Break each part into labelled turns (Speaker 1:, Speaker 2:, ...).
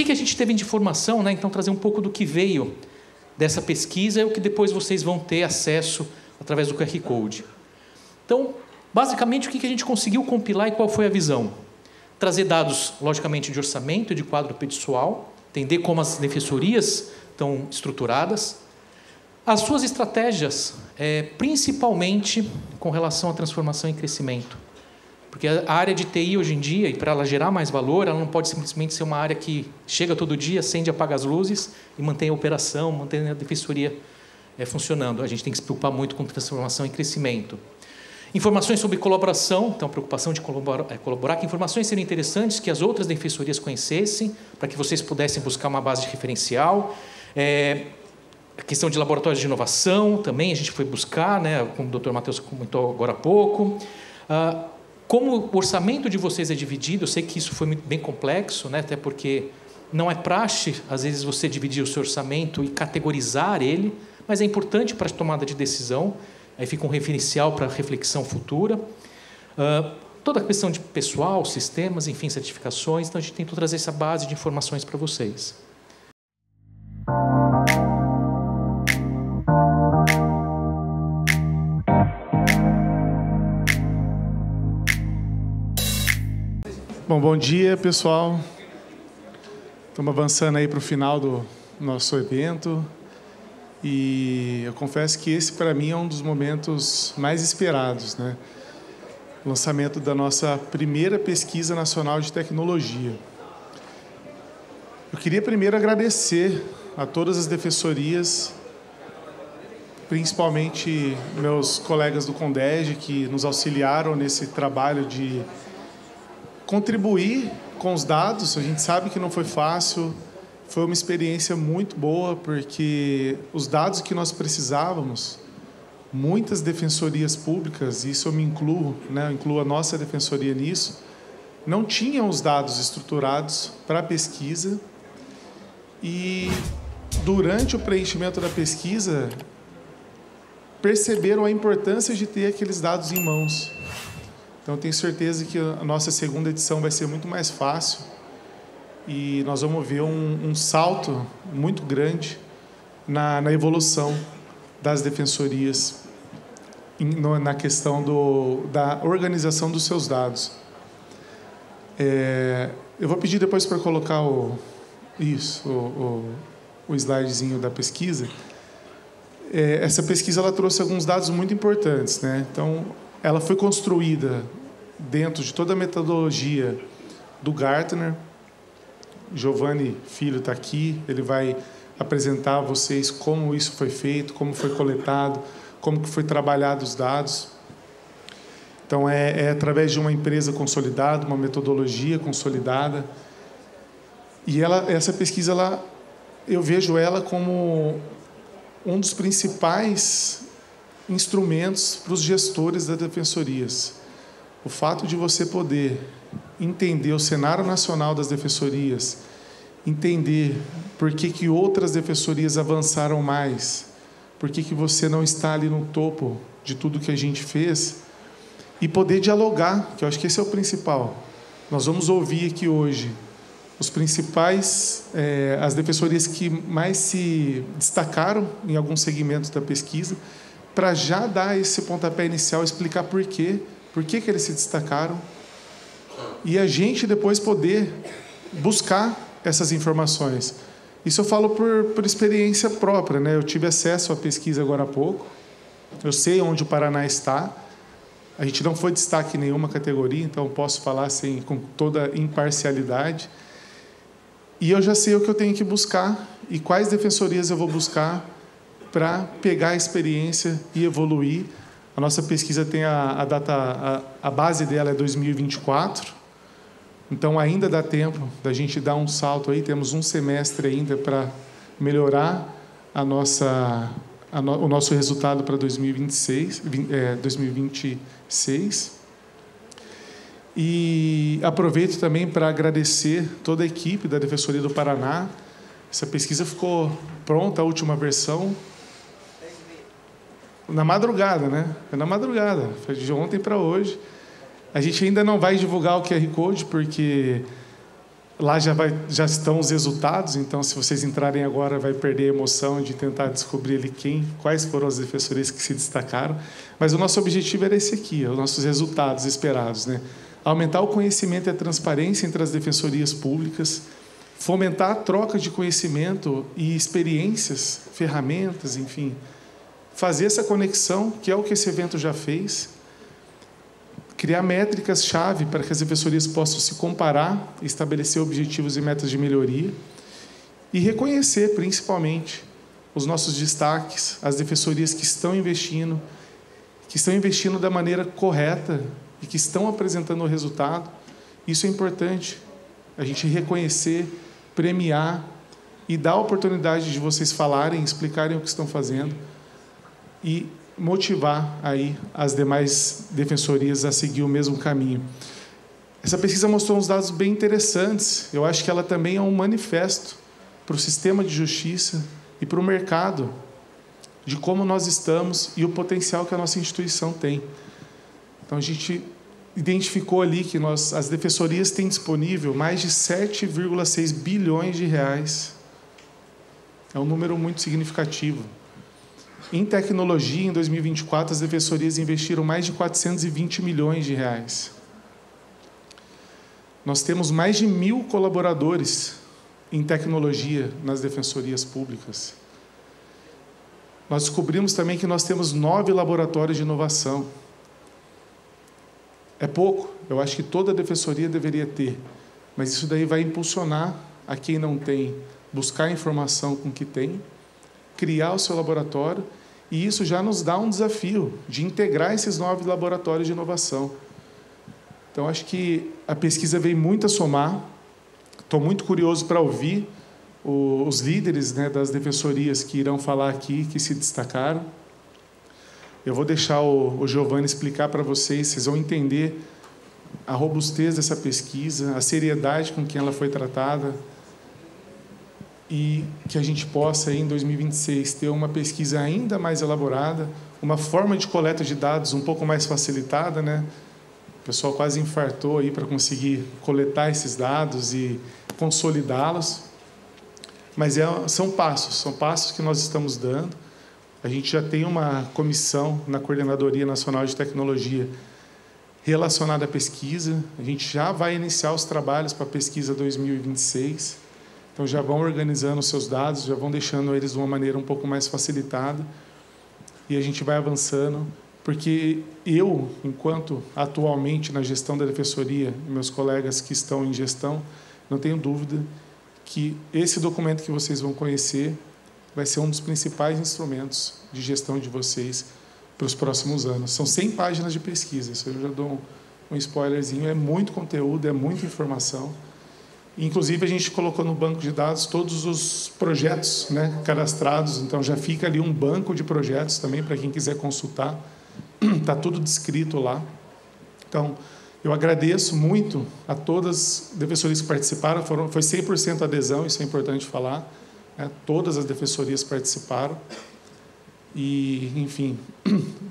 Speaker 1: que a gente teve de informação, né? Então, trazer um pouco do que veio dessa pesquisa e o que depois vocês vão ter acesso através do QR Code. Então, basicamente, o que a gente conseguiu compilar e qual foi a visão? Trazer dados, logicamente, de orçamento e de quadro pessoal, entender como as defensorias estão estruturadas, as suas estratégias, principalmente com relação à transformação e crescimento. Porque a área de TI hoje em dia, e para ela gerar mais valor, ela não pode simplesmente ser uma área que chega todo dia, acende e apaga as luzes e mantém a operação, mantém a defensoria funcionando. A gente tem que se preocupar muito com transformação e crescimento. Informações sobre colaboração, então a preocupação de colaborar, que informações seriam interessantes que as outras defensorias conhecessem, para que vocês pudessem buscar uma base de referencial. A questão de laboratórios de inovação também a gente foi buscar, né, como o Dr. Matheus comentou agora há pouco. Como o orçamento de vocês é dividido, eu sei que isso foi bem complexo, né, até porque não é praxe, às vezes, você dividir o seu orçamento e categorizar ele, mas é importante para a tomada de decisão. Aí fica um referencial para a reflexão futura. Toda a questão de pessoal, sistemas, enfim, certificações. Então, a gente tentou trazer essa base de informações para vocês.
Speaker 2: Bom dia, pessoal. Estamos avançando aí para o final do nosso evento. E eu confesso que esse, para mim, é um dos momentos mais esperados, né? O lançamento da nossa primeira pesquisa nacional de tecnologia. Eu queria primeiro agradecer a todas as defensorias, principalmente meus colegas do CONDEG, que nos auxiliaram nesse trabalho de contribuir com os dados. A gente sabe que não foi fácil. Foi uma experiência muito boa, porque os dados que nós precisávamos, muitas defensorias públicas, isso eu me incluo, né, eu incluo a nossa defensoria nisso, não tinham os dados estruturados para a pesquisa. E, durante o preenchimento da pesquisa, perceberam a importância de ter aqueles dados em mãos. Então, tenho certeza que a nossa segunda edição vai ser muito mais fácil. E nós vamos ver um salto muito grande na evolução das defensorias, na questão da organização dos seus dados. Eu vou pedir depois para colocar o slidezinho da pesquisa. Essa pesquisa ela trouxe alguns dados muito importantes, né? Então, ela foi construída dentro de toda a metodologia do Gartner. Giovanni Filho está aqui, ele vai apresentar a vocês como isso foi feito, como foi coletado, como que foi trabalhado os dados. Então, é através de uma empresa consolidada, uma metodologia consolidada. E essa pesquisa, eu vejo ela como um dos principais instrumentos para os gestores das defensorias. O fato de você poder entender o cenário nacional das defensorias, entender por que outras defensorias avançaram mais, por que você não está ali no topo de tudo que a gente fez, e poder dialogar, que eu acho que esse é o principal. Nós vamos ouvir aqui hoje os principais, as defensorias que mais se destacaram em alguns segmentos da pesquisa, para já dar esse pontapé inicial, explicar por que eles se destacaram, e a gente depois poder buscar essas informações. Isso eu falo por experiência própria, né? Eu tive acesso à pesquisa agora há pouco, eu sei onde o Paraná está, a gente não foi destaque em nenhuma categoria, então eu posso falar assim, com toda imparcialidade, e eu já sei o que eu tenho que buscar e quais defensorias eu vou buscar para pegar a experiência e evoluir. A nossa pesquisa tem a base dela é 2024, então ainda dá tempo da gente dar um salto aí, temos um semestre ainda para melhorar o nosso resultado para 2026. E aproveito também para agradecer toda a equipe da Defensoria do Paraná. Essa pesquisa ficou pronta, a última versão, na madrugada, né? Foi na madrugada, foi de ontem para hoje. A gente ainda não vai divulgar o QR Code, porque Lá já estão os resultados, então se vocês entrarem agora vai perder a emoção de tentar descobrir ali quais foram as defensorias que se destacaram. Mas o nosso objetivo era esse aqui, os nossos resultados esperados, né? Aumentar o conhecimento e a transparência entre as defensorias públicas, fomentar a troca de conhecimento e experiências, ferramentas, enfim, fazer essa conexão, que é o que esse evento já fez, criar métricas-chave para que as defensorias possam se comparar, estabelecer objetivos e metas de melhoria e reconhecer, principalmente, os nossos destaques, as defensorias que estão investindo da maneira correta e que estão apresentando o resultado. Isso é importante, a gente reconhecer, premiar e dar a oportunidade de vocês falarem, explicarem o que estão fazendo e motivar aí as demais defensorias a seguir o mesmo caminho. Essa pesquisa mostrou uns dados bem interessantes. Eu acho que ela também é um manifesto para o sistema de justiça e para o mercado de como nós estamos e o potencial que a nossa instituição tem. Então, a gente identificou ali que as defensorias têm disponível mais de 7,6 bilhões de reais. É um número muito significativo. Em tecnologia, em 2024, as defensorias investiram mais de 420 milhões de reais. Nós temos mais de 1.000 colaboradores em tecnologia nas defensorias públicas. Nós descobrimos também que nós temos 9 laboratórios de inovação. É pouco, eu acho que toda defensoria deveria ter, mas isso daí vai impulsionar a quem não tem, buscar informação com o que tem, criar o seu laboratório, e isso já nos dá um desafio de integrar esses 9 laboratórios de inovação. Então, acho que a pesquisa veio muito a somar. Estou muito curioso para ouvir os líderes, né, das defensorias que irão falar aqui, que se destacaram. Eu vou deixar o Giovanni explicar para vocês, vocês vão entender a robustez dessa pesquisa, a seriedade com que ela foi tratada, e que a gente possa, em 2026, ter uma pesquisa ainda mais elaborada, uma forma de coleta de dados um pouco mais facilitada, né? O pessoal quase infartou aí para conseguir coletar esses dados e consolidá-los. Mas são passos que nós estamos dando. A gente já tem uma comissão na Coordenadoria Nacional de Tecnologia relacionada à pesquisa. A gente já vai iniciar os trabalhos para a pesquisa 2026. Então, já vão organizando os seus dados, já vão deixando eles de uma maneira um pouco mais facilitada. E a gente vai avançando, porque eu, enquanto atualmente na gestão da defensoria, e meus colegas que estão em gestão, não tenho dúvida que esse documento que vocês vão conhecer vai ser um dos principais instrumentos de gestão de vocês para os próximos anos. São 100 páginas de pesquisa, isso eu já dou um spoilerzinho, é muito conteúdo, é muita informação. Inclusive, a gente colocou no banco de dados todos os projetos, né, cadastrados, então já fica ali um banco de projetos também para quem quiser consultar. Está tudo descrito lá. Então, eu agradeço muito a todas as defensorias que participaram, foi 100% adesão, isso é importante falar, né? Todas as defensorias participaram. E, enfim,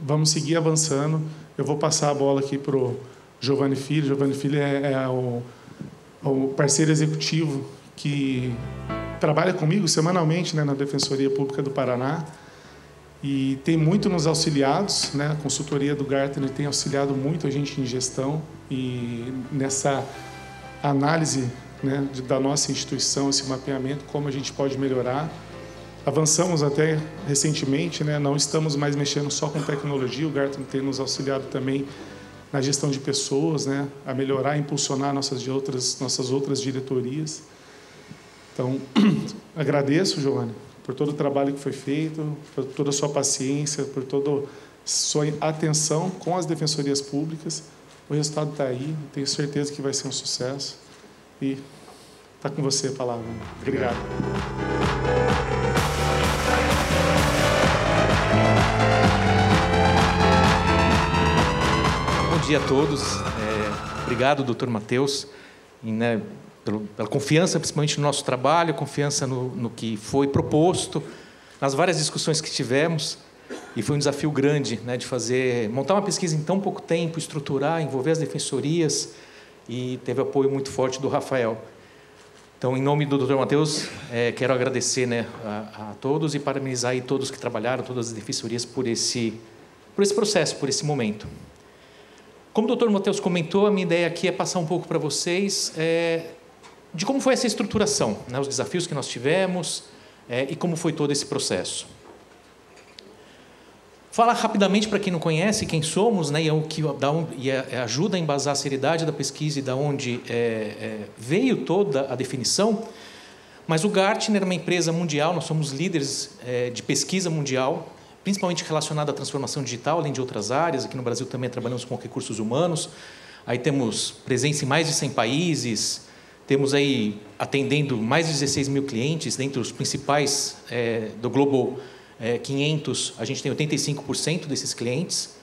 Speaker 2: vamos seguir avançando. Eu vou passar a bola aqui para o Giovanni Filho. Giovanni Filho é o parceiro executivo que trabalha comigo semanalmente, né, na Defensoria Pública do Paraná, e tem muito nos auxiliados, né? A consultoria do Gartner tem auxiliado muito a gente em gestão e nessa análise, né, da nossa instituição, esse mapeamento, como a gente pode melhorar. Avançamos até recentemente, né? Não estamos mais mexendo só com tecnologia, o Gartner tem nos auxiliado também na gestão de pessoas, né, a melhorar, impulsionar nossas outras diretorias. Então, agradeço, Giovanni, por todo o trabalho que foi feito, por toda a sua paciência, por toda a sua atenção com as defensorias públicas. O resultado está aí, tenho certeza que vai ser um sucesso. E está com você a palavra. Obrigado.
Speaker 1: Bom dia a todos. Obrigado, Dr. Matheus, né, pela confiança, principalmente no nosso trabalho, confiança no que foi proposto, nas várias discussões que tivemos. E foi um desafio grande, né, de montar uma pesquisa em tão pouco tempo, estruturar, envolver as defensorias, e teve apoio muito forte do Rafael. Então, em nome do Dr. Matheus, quero agradecer, né, a todos e parabenizar aí todos que trabalharam, todas as defensorias por esse processo, por esse momento. Como o Dr. Matheus comentou, a minha ideia aqui é passar um pouco para vocês de como foi essa estruturação, né, os desafios que nós tivemos e como foi todo esse processo. Falar rapidamente para quem não conhece quem somos, né, e ajuda a embasar a seriedade da pesquisa e de onde veio toda a definição. Mas o Gartner é uma empresa mundial, nós somos líderes de pesquisa mundial, principalmente relacionada à transformação digital, além de outras áreas. Aqui no Brasil também trabalhamos com recursos humanos. Aí temos presença em mais de 100 países, temos aí atendendo mais de 16 mil clientes, dentre os principais do Global 500, a gente tem 85% desses clientes,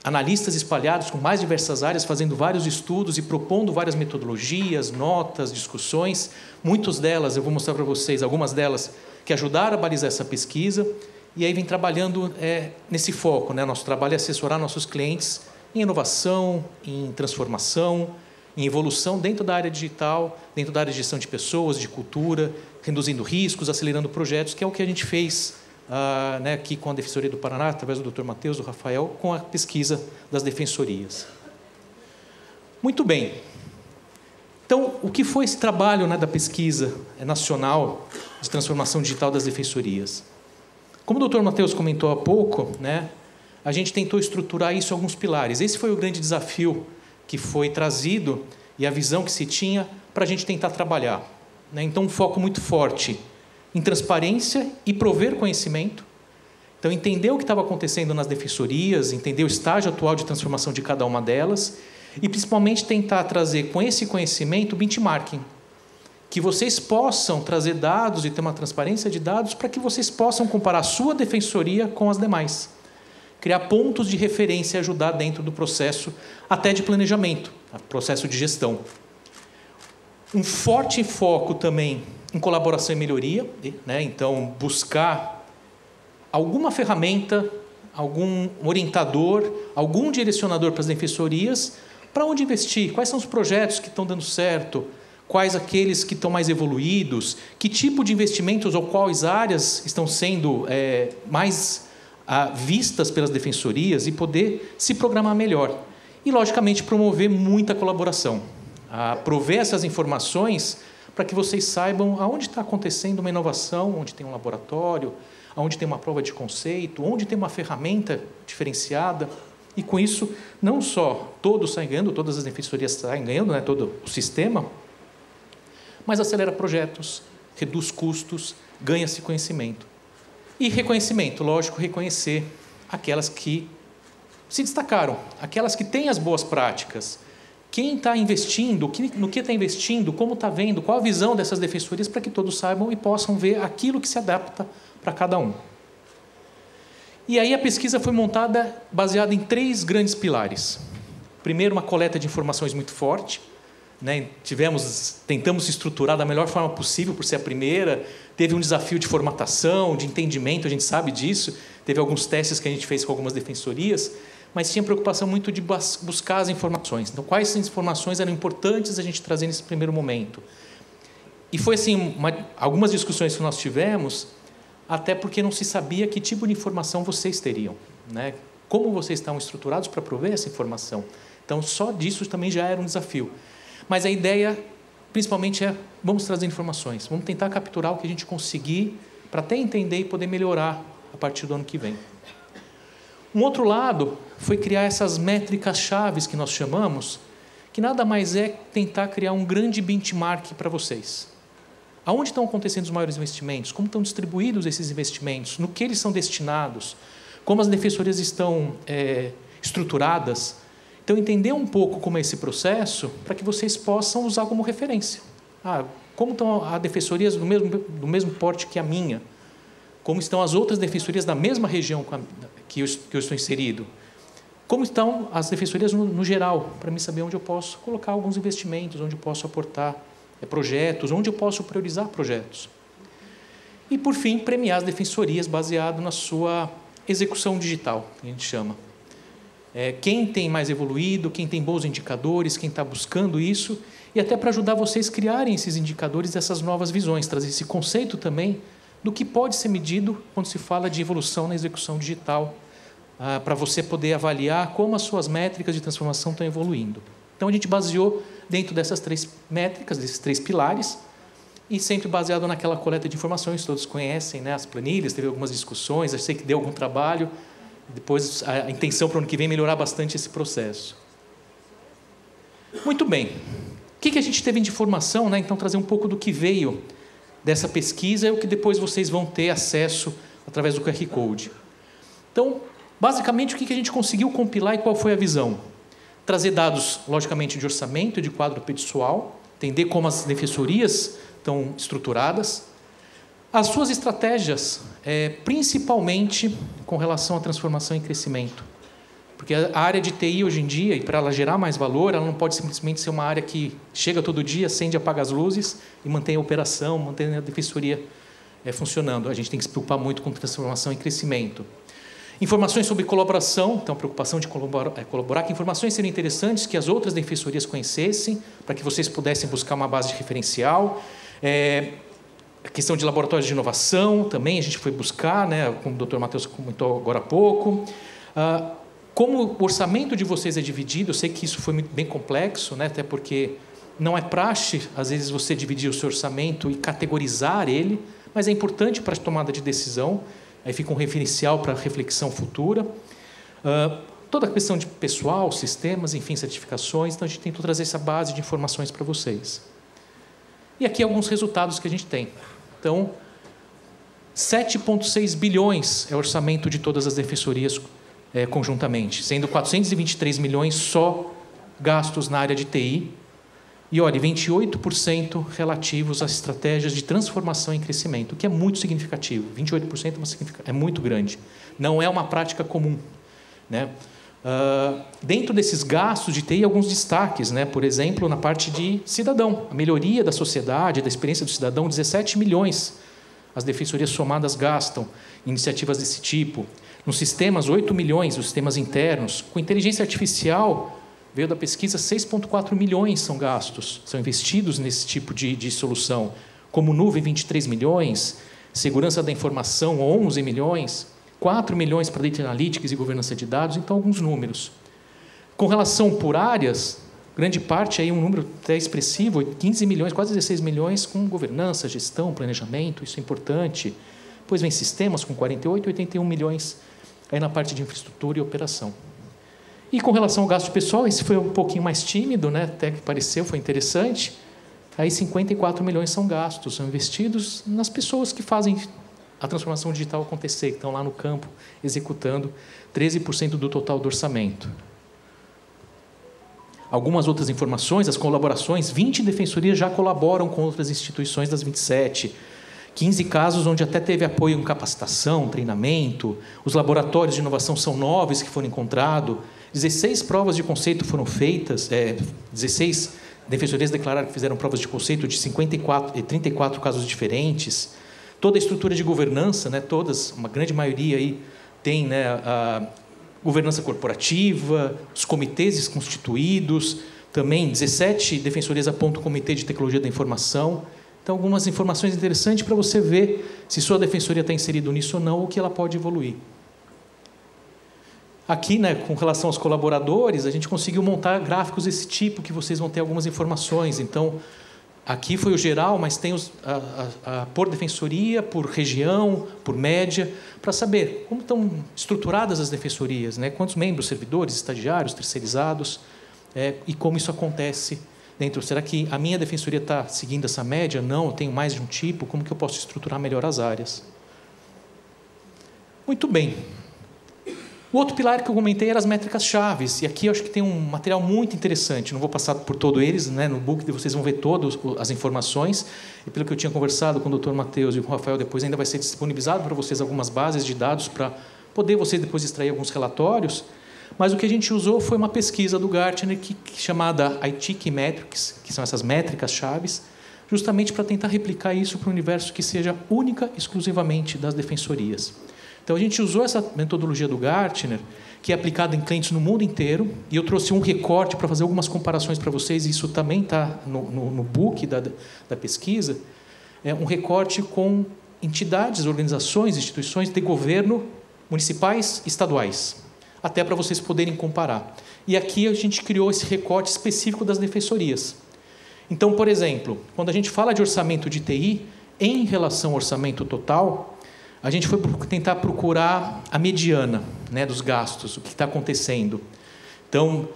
Speaker 1: analistas espalhados com mais diversas áreas, fazendo vários estudos e propondo várias metodologias, notas, discussões. Muitas delas, eu vou mostrar para vocês, algumas delas que ajudaram a balizar essa pesquisa, e aí vem trabalhando nesse foco, né? Nosso trabalho é assessorar nossos clientes em inovação, em transformação, em evolução dentro da área digital, dentro da área de gestão de pessoas, de cultura, reduzindo riscos, acelerando projetos, que é o que a gente fez aqui com a Defensoria do Paraná, através do Dr. Matheus, do Rafael, com a pesquisa das defensorias. Muito bem. Então, o que foi esse trabalho, né, da pesquisa nacional de transformação digital das defensorias? Como o Dr. Matheus comentou há pouco, né, a gente tentou estruturar isso em alguns pilares. Esse foi o grande desafio que foi trazido e a visão que se tinha para a gente tentar trabalhar, né? Então, um foco muito forte em transparência e prover conhecimento. Então, entender o que estava acontecendo nas defensorias, entender o estágio atual de transformação de cada uma delas e, principalmente, tentar trazer com esse conhecimento benchmarking, que vocês possam trazer dados e ter uma transparência de dados para que vocês possam comparar a sua defensoria com as demais. Criar pontos de referência e ajudar dentro do processo até de planejamento, processo de gestão. Um forte foco também em colaboração e melhoria, né? Então, buscar alguma ferramenta, algum orientador, algum direcionador para as defensorias, para onde investir, quais são os projetos que estão dando certo, quais aqueles que estão mais evoluídos, que tipo de investimentos ou quais áreas estão sendo mais vistas pelas defensorias e poder se programar melhor. E, logicamente, promover muita colaboração. Prover essas informações para que vocês saibam aonde está acontecendo uma inovação, onde tem um laboratório, onde tem uma prova de conceito, onde tem uma ferramenta diferenciada. E, com isso, não só todos saem ganhando, todas as defensorias saem ganhando, né, todo o sistema, mas acelera projetos, reduz custos, ganha-se conhecimento. E reconhecimento, lógico, reconhecer aquelas que se destacaram, aquelas que têm as boas práticas. Quem está investindo, no que está investindo, como está vendo, qual a visão dessas defensorias, para que todos saibam e possam ver aquilo que se adapta para cada um. E aí a pesquisa foi montada baseada em 3 grandes pilares. Primeiro, uma coleta de informações muito forte, né? Tentamos se estruturar da melhor forma possível, por ser a primeira. Teve um desafio de formatação, de entendimento, a gente sabe disso. Teve alguns testes que a gente fez com algumas defensorias, mas tinha preocupação muito de buscar as informações. Então, quais informações eram importantes a gente trazer nesse primeiro momento? E foi assim, algumas discussões que nós tivemos, até porque não se sabia que tipo de informação vocês teriam, né? Como vocês estavam estruturados para prover essa informação. Então, só disso também já era um desafio. Mas a ideia, principalmente, vamos trazer informações, vamos tentar capturar o que a gente conseguir para até entender e poder melhorar a partir do ano que vem. Um outro lado foi criar essas métricas chaves que nós chamamos, que nada mais é tentar criar um grande benchmark para vocês. Aonde estão acontecendo os maiores investimentos? Como estão distribuídos esses investimentos? No que eles são destinados? Como as defensorias estão estruturadas? Então, entender um pouco como é esse processo para que vocês possam usar como referência. Como estão as defensorias do mesmo porte que a minha? Como estão as outras defensorias da mesma região que eu estou inserido? Como estão as defensorias no geral, para mim saber onde eu posso colocar alguns investimentos, onde eu posso aportar projetos, onde eu posso priorizar projetos. E, por fim, premiar as defensorias baseado na sua execução digital, que a gente chama. Quem tem mais evoluído, quem tem bons indicadores, quem está buscando isso, e até para ajudar vocês a criarem esses indicadores dessas novas visões, trazer esse conceito também do que pode ser medido quando se fala de evolução na execução digital, para você poder avaliar como as suas métricas de transformação estão evoluindo. Então, a gente baseou dentro dessas 3 métricas, desses 3 pilares, e sempre baseado naquela coleta de informações, todos conhecem, né, as planilhas, teve algumas discussões, eu sei que deu algum trabalho, depois a intenção para o ano que vem é melhorar bastante esse processo. Muito bem. O que a gente teve de informação, né? Então, trazer um pouco do que veio dessa pesquisa é o que depois vocês vão ter acesso através do QR Code. Então, basicamente, o que a gente conseguiu compilar e qual foi a visão? Trazer dados, logicamente, de orçamento e de quadro pessoal, entender como as defensorias estão estruturadas, as suas estratégias, principalmente com relação à transformação e crescimento. Porque a área de TI, hoje em dia, e para ela gerar mais valor, ela não pode simplesmente ser uma área que chega todo dia, acende, apaga as luzes e mantém a operação, mantém a defensoria funcionando. A gente tem que se preocupar muito com transformação e crescimento. Informações sobre colaboração, então a preocupação de colaborar, que informações seriam interessantes que as outras defensorias conhecessem, para que vocês pudessem buscar uma base de referencial. A questão de laboratórios de inovação também a gente foi buscar, né, como o Dr. Matheus comentou agora há pouco. Como o orçamento de vocês é dividido, eu sei que isso foi bem complexo, né, até porque não é praxe, às vezes, você dividir o seu orçamento e categorizar ele, mas é importante para a tomada de decisão. Aí fica um referencial para a reflexão futura. Toda a questão de pessoal, sistemas, enfim, certificações. Então, a gente tentou trazer essa base de informações para vocês. E aqui alguns resultados que a gente tem. Então, 7,6 bilhões é o orçamento de todas as defensorias conjuntamente, sendo 423 milhões só gastos na área de TI. E, olha, 28% relativos às estratégias de transformação e crescimento, o que é muito significativo. 28% é muito grande. Não é uma prática comum, né? Dentro desses gastos de TI, alguns destaques, né? Por exemplo, na parte de cidadão. A melhoria da sociedade, da experiência do cidadão, 17 milhões as defensorias somadas gastam em iniciativas desse tipo. Nos sistemas, 8 milhões, os sistemas internos. Com inteligência artificial, veio da pesquisa, 6,4 milhões são gastos, são investidos nesse tipo de solução. Como nuvem, 23 milhões, segurança da informação, 11 milhões, 4 milhões para Data Analytics e governança de dados, então alguns números. Com relação por áreas, grande parte, aí um número até expressivo, 15 milhões, quase 16 milhões com governança, gestão, planejamento, isso é importante. Depois vem sistemas com 48, 81 milhões aí na parte de infraestrutura e operação. E com relação ao gasto pessoal, esse foi um pouquinho mais tímido, né? Até que pareceu, foi interessante. Aí 54 milhões são gastos, são investidos nas pessoas que fazem a transformação digital acontecer, que estão lá no campo, executando 13% do total do orçamento. Algumas outras informações, as colaborações, 20 defensorias já colaboram com outras instituições das 27. 15 casos onde até teve apoio em capacitação, treinamento. Os laboratórios de inovação são 9 que foram encontrados. 16 provas de conceito foram feitas, 16 defensorias declararam que fizeram provas de conceito de 34 casos diferentes. Toda a estrutura de governança, né, todas, uma grande maioria aí tem, né, a governança corporativa, os comitês constituídos, também 17 defensorias apontam o Comitê de Tecnologia da Informação. Então, algumas informações interessantes para você ver se sua defensoria está inserida nisso ou não, ou que ela pode evoluir. Aqui, né, com relação aos colaboradores, a gente conseguiu montar gráficos desse tipo, que vocês vão ter algumas informações. Então, aqui foi o geral, mas tem por defensoria, por região, por média, para saber como estão estruturadas as defensorias, né? Quantos membros, servidores, estagiários, terceirizados, e como isso acontece dentro. Será que a minha defensoria está seguindo essa média? Não, eu tenho mais de um tipo, como que eu posso estruturar melhor as áreas? Muito bem. O outro pilar que eu comentei era as métricas-chaves, e aqui eu acho que tem um material muito interessante, não vou passar por todos eles, né? No book vocês vão ver todas as informações, e pelo que eu tinha conversado com o Dr. Matheus e com o Rafael, depois ainda vai ser disponibilizado para vocês algumas bases de dados para poder vocês depois extrair alguns relatórios, mas o que a gente usou foi uma pesquisa do Gartner chamada IT Key Metrics, que são essas métricas-chaves, justamente para tentar replicar isso para um universo que seja única exclusivamente das defensorias. Então, a gente usou essa metodologia do Gartner, que é aplicado em clientes no mundo inteiro. E eu trouxe um recorte para fazer algumas comparações para vocês, e isso também está no book da pesquisa. É um recorte com entidades, organizações, instituições de governo municipais e estaduais, até para vocês poderem comparar. E aqui a gente criou esse recorte específico das defensorias. Então, por exemplo, quando a gente fala de orçamento de TI, em relação ao orçamento total, a gente foi tentar procurar a mediana, né, dos gastos, o que está acontecendo. Então,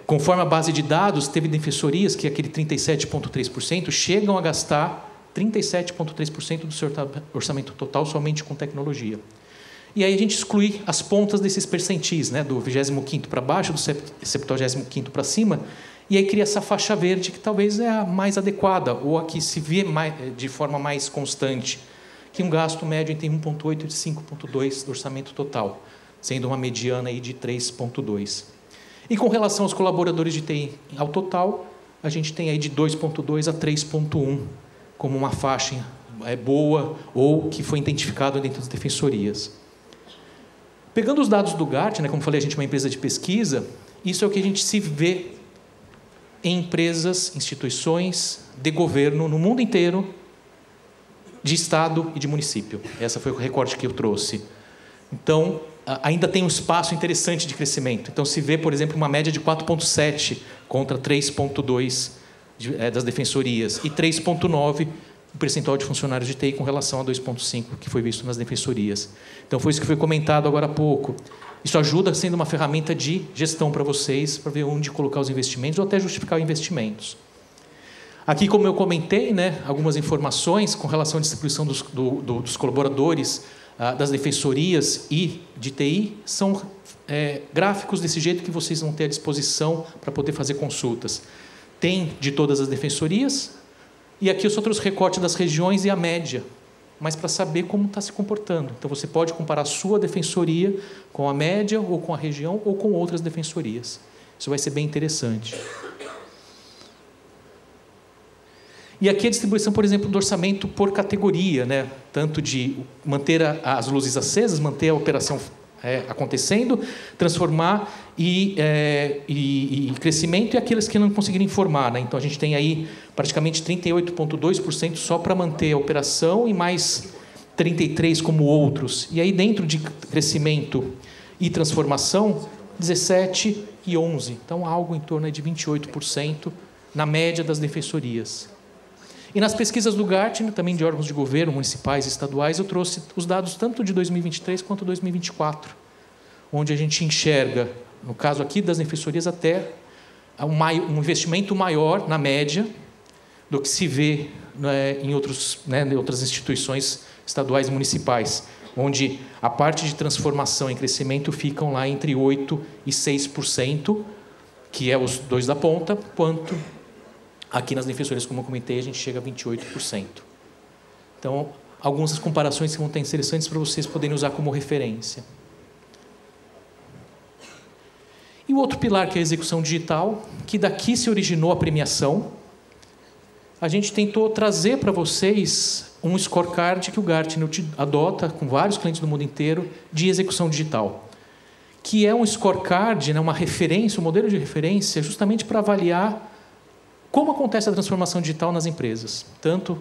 Speaker 1: conforme a base de dados, teve defensorias que aquele 37,3% chegam a gastar 37,3% do seu orçamento total somente com tecnologia. E aí a gente exclui as pontas desses percentis, né, do 25º para baixo, do 75º para cima, e aí cria essa faixa verde que talvez é a mais adequada, ou a que se vê de forma mais constante, que um gasto médio entre 1,8% e 5,2% do orçamento total, sendo uma mediana aí de 3,2%. E com relação aos colaboradores de TI ao total, a gente tem aí de 2,2% a 3,1% como uma faixa boa ou que foi identificado dentro das defensorias. Pegando os dados do Gartner, como falei, a gente é uma empresa de pesquisa, isso é o que a gente se vê em empresas, instituições de governo no mundo inteiro, de estado e de município. Esse foi o recorte que eu trouxe. Então, ainda tem um espaço interessante de crescimento. Então, se vê, por exemplo, uma média de 4,7 contra 3,2 das defensorias e 3,9 o percentual de funcionários de TI com relação a 2,5 que foi visto nas defensorias. Então, foi isso que foi comentado agora há pouco. Isso ajuda sendo uma ferramenta de gestão para vocês, para ver onde colocar os investimentos ou até justificar investimentos. Aqui, como eu comentei, né, algumas informações com relação à distribuição dos colaboradores, das defensorias e de TI, são gráficos desse jeito que vocês vão ter à disposição para poder fazer consultas. Tem de todas as defensorias, e aqui eu só trouxe recorte das regiões e a média, mas para saber como está se comportando. Então, você pode comparar a sua defensoria com a média, ou com a região, ou com outras defensorias. Isso vai ser bem interessante. E aqui a distribuição, por exemplo, do orçamento por categoria, né? Tanto de manter as luzes acesas, manter a operação acontecendo, transformar e crescimento, e aqueles que não conseguirem informar, né? Então, a gente tem aí praticamente 38,2% só para manter a operação e mais 33% como outros. E aí, dentro de crescimento e transformação, 17% e 11%. Então, algo em torno de 28% na média das defensorias. E nas pesquisas do Gartner, também de órgãos de governo, municipais e estaduais, eu trouxe os dados tanto de 2023 quanto 2024, onde a gente enxerga, no caso aqui das defensorias, até um investimento maior, na média, do que se vê em outras instituições estaduais e municipais, onde a parte de transformação e crescimento ficam lá entre 8% e 6%, que é os dois da ponta, quanto aqui nas defensorias, como eu comentei, a gente chega a 28%. Então, algumas comparações que vão ter interessantes para vocês poderem usar como referência. E o outro pilar, que é a execução digital, que daqui se originou a premiação. A gente tentou trazer para vocês um scorecard que o Gartner adota com vários clientes do mundo inteiro de execução digital, que é um scorecard, né, uma referência, um modelo de referência, justamente para avaliar como acontece a transformação digital nas empresas, tanto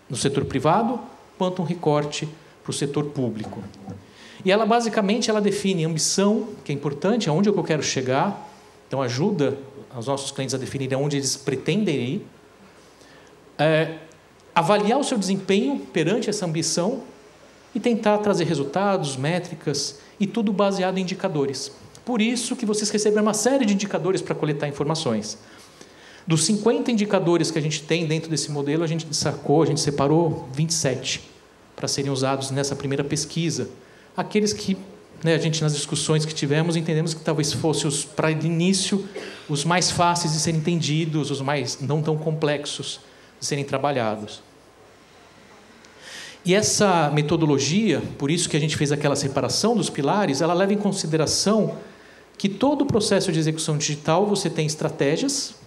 Speaker 1: no setor privado, quanto um recorte para o setor público. E ela, basicamente, define ambição, que é importante, aonde eu quero chegar, então ajuda os nossos clientes a definirem aonde eles pretendem ir, avaliar o seu desempenho perante essa ambição e tentar trazer resultados, métricas, e tudo baseado em indicadores. Por isso que vocês recebem uma série de indicadores para coletar informações. Dos 50 indicadores que a gente tem dentro desse modelo, a gente separou 27 para serem usados nessa primeira pesquisa. Aqueles que, a gente, nas discussões que tivemos, entendemos que talvez fossem, para início, os mais fáceis de serem entendidos, os mais não tão complexos de serem trabalhados. E essa metodologia, por isso que a gente fez aquela separação dos pilares, ela leva em consideração que todo o processo de execução digital você tem estratégias,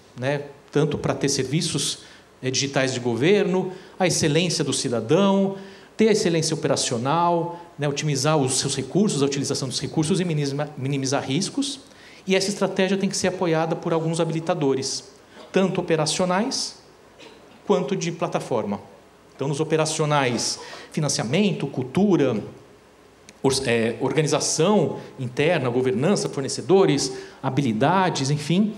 Speaker 1: tanto para ter serviços digitais de governo, a excelência do cidadão, ter excelência operacional, né, otimizar os seus recursos, a utilização dos recursos e minimizar riscos. E essa estratégia tem que ser apoiada por alguns habilitadores, tanto operacionais quanto de plataforma. Então, nos operacionais, financiamento, cultura, organização interna, governança, fornecedores, habilidades, enfim,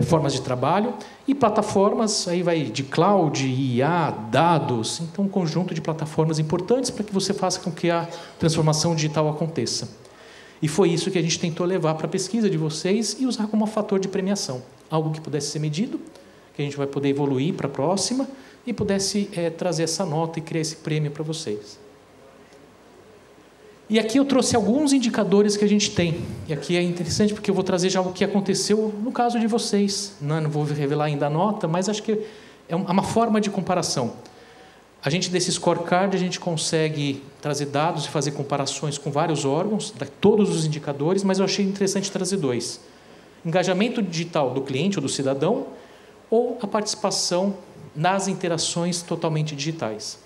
Speaker 1: formas de trabalho. E plataformas, aí vai de cloud, IA, dados. Então, um conjunto de plataformas importantes para que você faça com que a transformação digital aconteça. E foi isso que a gente tentou levar para a pesquisa de vocês e usar como fator de premiação. Algo que pudesse ser medido, que a gente vai poder evoluir para a próxima e pudesse trazer essa nota e criar esse prêmio para vocês. E aqui eu trouxe alguns indicadores que a gente tem. E aqui é interessante porque eu vou trazer já o que aconteceu no caso de vocês. Não vou revelar ainda a nota, mas acho que é uma forma de comparação. A gente, desse scorecard, a gente consegue trazer dados e fazer comparações com vários órgãos, todos os indicadores, mas eu achei interessante trazer 2. Engajamento digital do cliente ou do cidadão ou a participação nas interações totalmente digitais.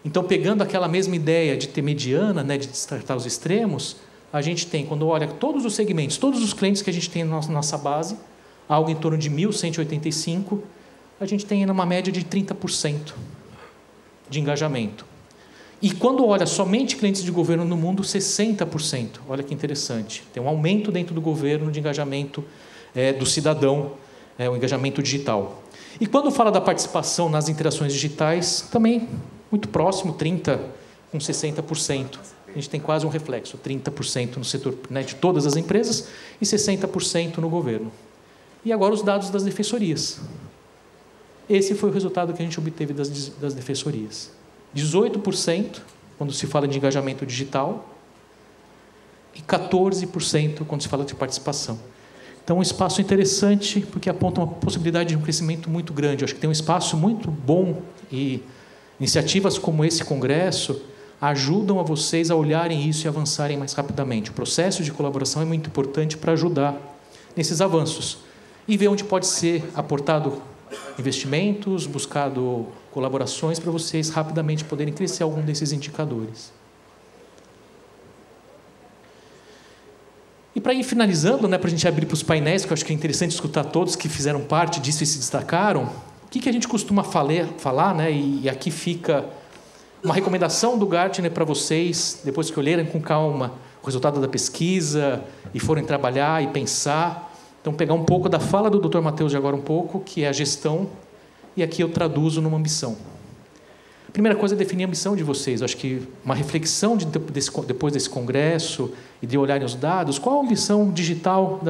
Speaker 1: Então, pegando aquela mesma ideia de ter mediana, né, de descartar os extremos, a gente tem, quando olha todos os segmentos, todos os clientes que a gente tem na nossa base, algo em torno de 1.185, a gente tem uma média de 30% de engajamento. E quando olha somente clientes de governo no mundo, 60%. Olha que interessante. Tem um aumento dentro do governo de engajamento do cidadão, o engajamento digital. E quando fala da participação nas interações digitais, também muito próximo, 30% com 60%. A gente tem quase um reflexo, 30% no setor, né, de todas as empresas e 60% no governo. E agora os dados das defensorias. Esse foi o resultado que a gente obteve das defensorias. 18% quando se fala de engajamento digital e 14% quando se fala de participação. Então, um espaço interessante, porque aponta uma possibilidade de um crescimento muito grande. Eu acho que tem um espaço muito bom e iniciativas como esse congresso ajudam a vocês a olharem isso e avançarem mais rapidamente. O processo de colaboração é muito importante para ajudar nesses avanços e ver onde pode ser aportado investimentos, buscado colaborações para vocês rapidamente poderem crescer algum desses indicadores. E para ir finalizando, né, para a gente abrir para os painéis, que eu acho que é interessante escutar todos que fizeram parte disso e se destacaram, o que a gente costuma falar, né, e aqui fica uma recomendação do Gartner para vocês, depois que olharem com calma o resultado da pesquisa e forem trabalhar e pensar. Então, pegar um pouco da fala do Dr. Matheus de agora um pouco, que é a gestão, e aqui eu traduzo numa ambição. A primeira coisa é definir a missão de vocês. Eu acho que uma reflexão depois desse congresso e de olharem os dados, qual a ambição digital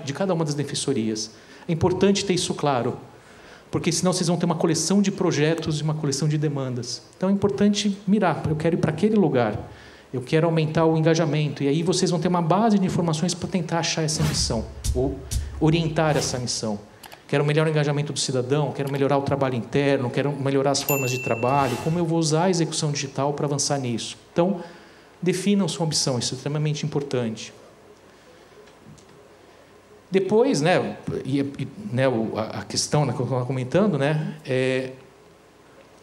Speaker 1: de cada uma das defensorias? É importante ter isso claro, porque senão vocês vão ter uma coleção de projetos e uma coleção de demandas. Então é importante mirar, eu quero ir para aquele lugar, eu quero aumentar o engajamento, e aí vocês vão ter uma base de informações para tentar achar essa missão, ou orientar essa missão. Quero melhorar o engajamento do cidadão, quero melhorar o trabalho interno, quero melhorar as formas de trabalho, como eu vou usar a execução digital para avançar nisso. Então, definam sua ambição, isso é extremamente importante. Depois, né, a questão, né, que eu estava comentando, né,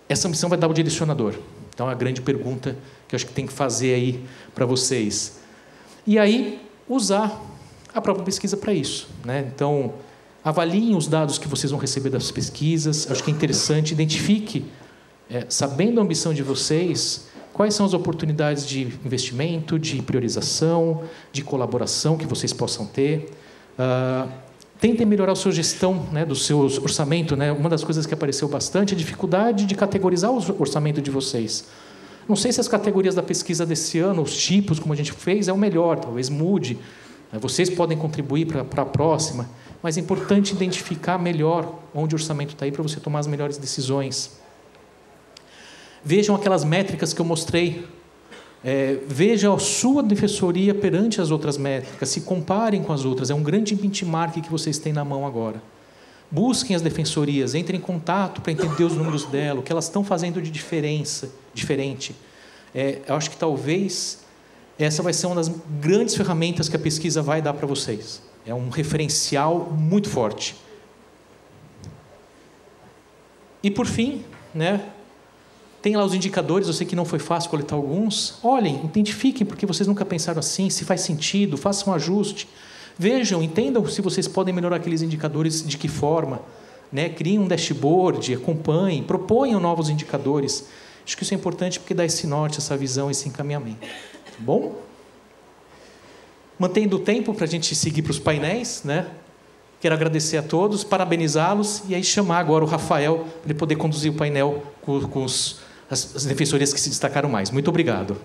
Speaker 1: essa ambição vai dar o direcionador. Então, é a grande pergunta que eu acho que tem que fazer aí para vocês. E aí, usar a própria pesquisa para isso, né? Então, avaliem os dados que vocês vão receber das pesquisas. Acho que é interessante, identifique, sabendo a ambição de vocês, quais são as oportunidades de investimento, de priorização, de colaboração que vocês possam ter. Tentem melhorar a sua gestão, né, do seu orçamento, né? Uma das coisas que apareceu bastante é a dificuldade de categorizar o orçamento de vocês. Não sei se as categorias da pesquisa desse ano, os tipos, como a gente fez, é o melhor, talvez mude. Vocês podem contribuir para a próxima, mas é importante identificar melhor onde o orçamento está aí para você tomar as melhores decisões. Vejam aquelas métricas que eu mostrei. Veja a sua defensoria perante as outras métricas, se comparem com as outras. É um grande benchmark que vocês têm na mão agora. Busquem as defensorias, entrem em contato para entender os números dela, o que elas estão fazendo de diferente. Eu acho que talvez essa vai ser uma das grandes ferramentas que a pesquisa vai dar para vocês. É um referencial muito forte. E, por fim, né, Tem lá os indicadores, eu sei que não foi fácil coletar alguns. Olhem, identifiquem porque vocês nunca pensaram assim, se faz sentido, façam um ajuste. Vejam, entendam se vocês podem melhorar aqueles indicadores, de que forma. Né? Criem um dashboard, acompanhem, proponham novos indicadores. Acho que isso é importante porque dá esse norte, essa visão, esse encaminhamento. Tá bom? Mantendo o tempo para a gente seguir para os painéis, né? Quero agradecer a todos, parabenizá-los e aí chamar agora o Rafael para ele poder conduzir o painel com as defensorias que se destacaram mais. Muito obrigado.